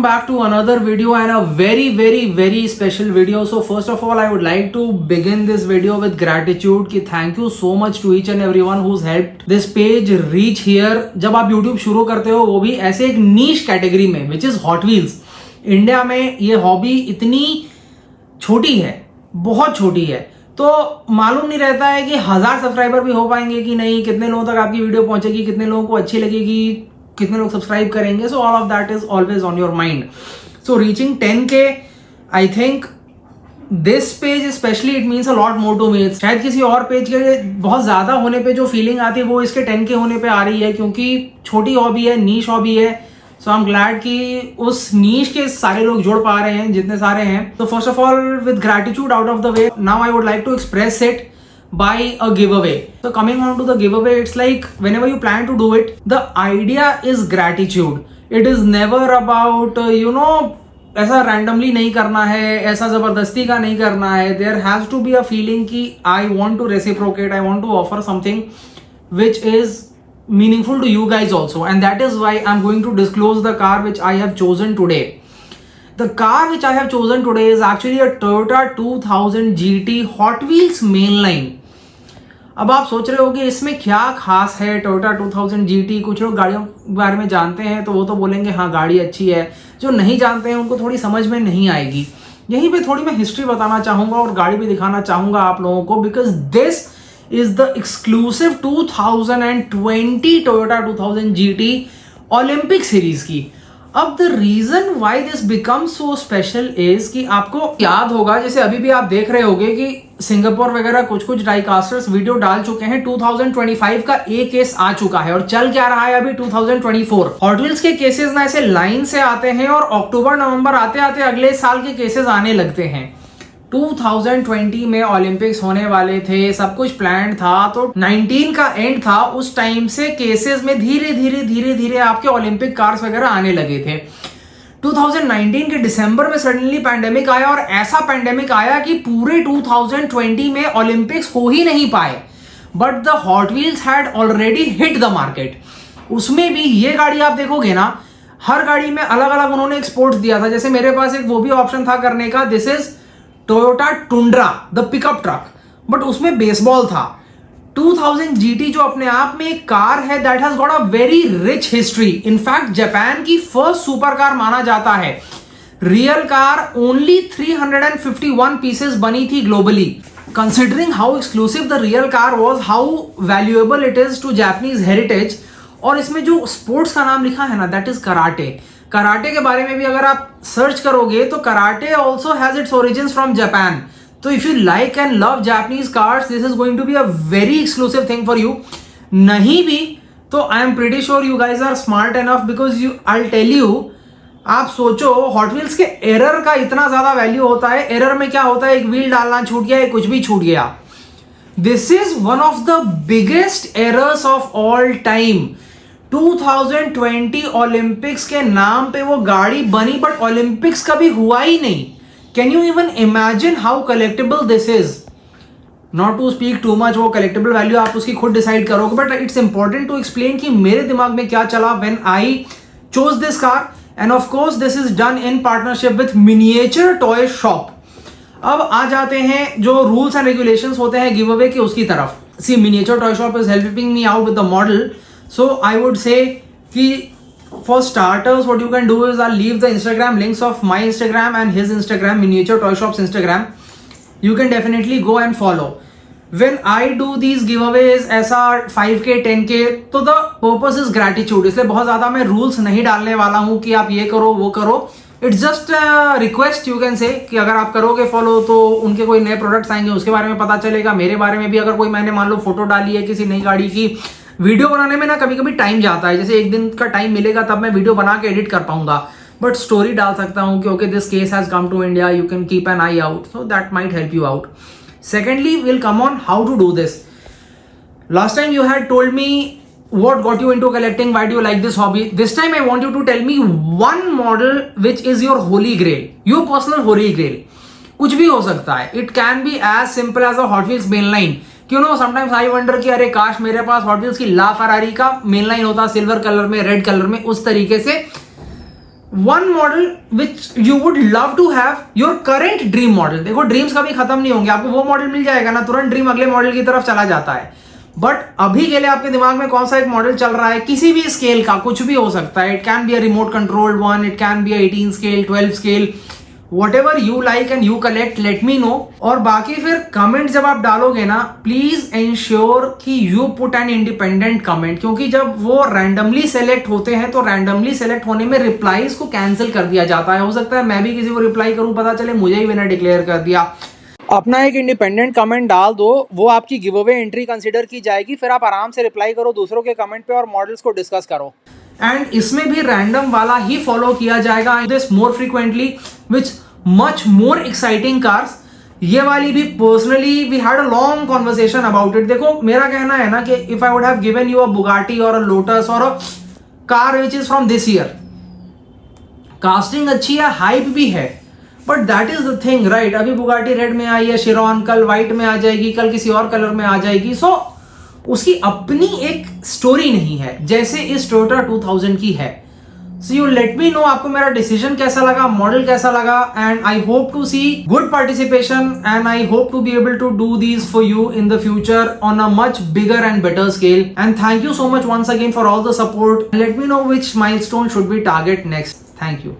back to another video and a very special video. So first of all I would like to begin this video with gratitude कि thank you so much to each and everyone who's helped this page reach here. जब आप YouTube शुरू करते हो वो भी ऐसे एक niche कैटेगरी में which is Hot Wheels. India में ये हॉबी इतनी छोटी है, बहुत छोटी है, तो मालूम नहीं रहता है कि 1000 सब्सक्राइबर भी हो पाएंगे कि नहीं, कितने लोगों तक आपकी वीडियो पहुंचेगी, कितने लोगों को अच्छी लगेगी, कितने लोग सब्सक्राइब करेंगे. So all of that is always on your mind. So reaching 10K I think this page specially it means a lot more to me. शायद किसी और पेज के बहुत ज्यादा होने पे जो फीलिंग आती है वो इसके 10K होने पे आ रही है, क्योंकि छोटी हॉबी है, नीश हॉबी है. सो आई एम ग्लैड कि उस नीश के सारे लोग जुड़ पा रहे हैं जितने सारे हैं. तो first of all with gratitude out of the way, now I would like to express it by a giveaway. So coming on to the giveaway, it's like whenever you plan to do it, the idea is gratitude. It is never about ऐसा randomly नहीं करना है, ऐसा जबरदस्ती का नहीं करना है. There has to be a feeling कि I want to reciprocate, I want to offer something which is meaningful to you guys also, and that is why I'm going to disclose the car which I have chosen today. The car which I have chosen today is actually a Toyota 2000 GT Hot Wheels Mainline. अब आप सोच रहे होगे इसमें क्या खास है Toyota 2000 GT. कुछ लोग गाड़ियों के बारे में जानते हैं तो वो तो बोलेंगे हाँ गाड़ी अच्छी है, जो नहीं जानते हैं उनको थोड़ी समझ में नहीं आएगी. यहीं पे थोड़ी मैं हिस्ट्री बताना चाहूँगा और गाड़ी भी दिखाना चाहूँगा आप लोगों को, because this is the exclusive 2020 Toyota 2000 GT Olympic series की. अब the reason why this become so special is कि आपको याद होगा, जैसे अभी भी आप देख रहे होगे कि सिंगापुर वगैरह कुछ डाइकास्टर्स वीडियो डाल चुके हैं. 2025 का एक केस आ चुका है और चल क्या रहा है अभी 2024. हॉट व्हील्स के केसेस ना ऐसे लाइन से आते हैं और अक्टूबर नवंबर आते आते अगले साल के केसेस आने लगते हैं. 2020 में ओलंपिक्स होने वाले थे, सब कुछ प्लान था, तो 19 का एंड था. उस टाइम से केसेस में धीरे धीरे आपके ओलंपिक कार्स वगैरह आने लगे थे. 2019 के दिसंबर में सडनली पैंडेमिक आया और ऐसा पैंडेमिक आया कि पूरे 2020 में ओलंपिक्स हो ही नहीं पाए. But the hot wheels had already hit the market. उसमें भी ये गाड़ी आप देखोगे ना, हर गाड़ी में अलग अलग उन्होंने एक्सपोर्ट्स दिया था. जैसे मेरे पास एक वो भी ऑप्शन था करने का, this is Toyota tundra the pickup truck, but उसमें बेसबॉल था. 2000 GT जो अपने आप में एक कार है that has got a very rich history. In fact Japan की फर्स्ट सुपर कार माना जाता है. रियल कार ओनली 351 पीसेस बनी थी globally. Considering how exclusive the real car was, how valuable it is to Japanese heritage. और इसमें जो sports का नाम लिखा है ना, दैट इज कराटे. कराटे के बारे में भी अगर आप सर्च करोगे तो karate also has its origins from Japan. तो if you like and love Japanese cars, this is going to be a very exclusive thing for you. नहीं भी तो I am pretty sure you guys are smart enough, because you I tell you, आप सोचो hot wheels के error का इतना ज्यादा value होता है. एरर में क्या होता है, एक व्हील डालना छूट गया, कुछ भी छूट गया. This is one of the biggest errors of all time. 2020 Olympics के नाम पे वो गाड़ी बनी बट ओलंपिक्स कभी हुआ ही नहीं. Can you even imagine how collectable this is. Not to speak too much, वो कलेक्टेबल वैल्यू आप उसकी खुद डिसाइड करोगे, but it's important to explain कि मेरे दिमाग में क्या चला when I chose this car. And of course this is done in partnership with miniature toy shop. अब आ जाते हैं जो रूल्स एंड रेगुलेशंस होते हैं गिव अवे के, उसकी तरफ. See, miniature toy shop is helping me out with the model. So I would say कि for starters what you can do is I'll leave the Instagram links of my Instagram and his Instagram, Miniature Toy Shop's Instagram. You can definitely go and follow. When I do these giveaways ऐसा 5K 10K, तो the purpose is gratitude. इसलिए बहुत ज़्यादा मैं rules नहीं डालने वाला हूँ कि आप ये करो वो करो. It's just a request you can say कि अगर आप करोगे फॉलो तो उनके कोई नए प्रोडक्ट्स आएंगे, उसके बारे में पता चलेगा. मेरे बारे में भी अगर कोई, मैंने मान लो फोटो डाली है किसी नई गाड़ी की, वीडियो बनाने में ना कभी कभी टाइम जाता है, जैसे एक दिन का टाइम मिलेगा तब मैं वीडियो बना के एडिट कर पाऊंगा, बट स्टोरी डाल सकता हूं कि okay this case has come to India, you can keep an eye out, so that might help you out. Secondly will come on how to do this. Last time you had told me what got you into collecting, why do you like this hobby. This time I want you to tell me one model which is your holy grail, your personal holy grail. कुछ भी हो सकता है. It can be as simple as a Hot Wheels mainline. You know, sometimes I wonder कि अरे काश मेरे पास Hot Wheels की ला फरारी का मेनलाइन होता, सिल्वर कलर में, रेड कलर में, उस तरीके से one model which you would love to have, your current dream model. देखो ड्रीम्स कभी खत्म नहीं होंगे, आपको वो मॉडल मिल जाएगा ना, तुरंत ड्रीम अगले मॉडल की तरफ चला जाता है। बट अभी के लिए आपके दिमाग में कौन सा एक मॉडल चल रहा है, किसी भी स्केल का, कुछ भी हो सकता है। It can be a remote controlled one, it can be 18 scale, 12 scale, whatever you like and you collect, let me know। और बाकी फिर कमेंट जब आप डालोगे ना, प्लीज इंश्योर कि you put an independent comment, क्योंकि जब वो रैंडमली सेलेक्ट होते हैं तो रैंडमली सेलेक्ट होने में रिप्लाईज को कैंसिल कर दिया जाता है। हो सकता है मैं भी किसी को रिप्लाई करूं, पता चले मुझे ही विनर डिक्लेयर कर दिया। अपना एक इंडिपेंडेंट कमेंट डाल दो, वो आपकी गिव अवे एंट्री कंसीडर की जाएगी। फिर आप आराम से रिप्लाई करो दूसरों के कमेंट पे और मॉडल्स को डिस्कस करो। एंड इसमें भी रैंडम वाला ही फॉलो किया जाएगा, this more frequently which much more exciting cars. ये वाली भी personally we had a long conversation about it. देखो मेरा कहना है ना कि if I would have given you a Bugatti और अ लोटस और a car which is from this year, casting अच्छी है, हाइप भी है, but that is the thing right. अभी बुगाटी रेड में आई है, शिरॉन कल व्हाइट में आ जाएगी, कल किसी और कलर में आ जाएगी। सो उसकी अपनी एक स्टोरी नहीं है जैसे इस टोयोटा 2000 की है। So you let me know आपको मेरा डिसीजन कैसा लगा, मॉडल कैसा लगा, and I hope to see good participation and I hope to be able to do these for you in the future on a much bigger and better scale. And thank you so much once again for all the support. Let me know which milestone should we target next. Thank you.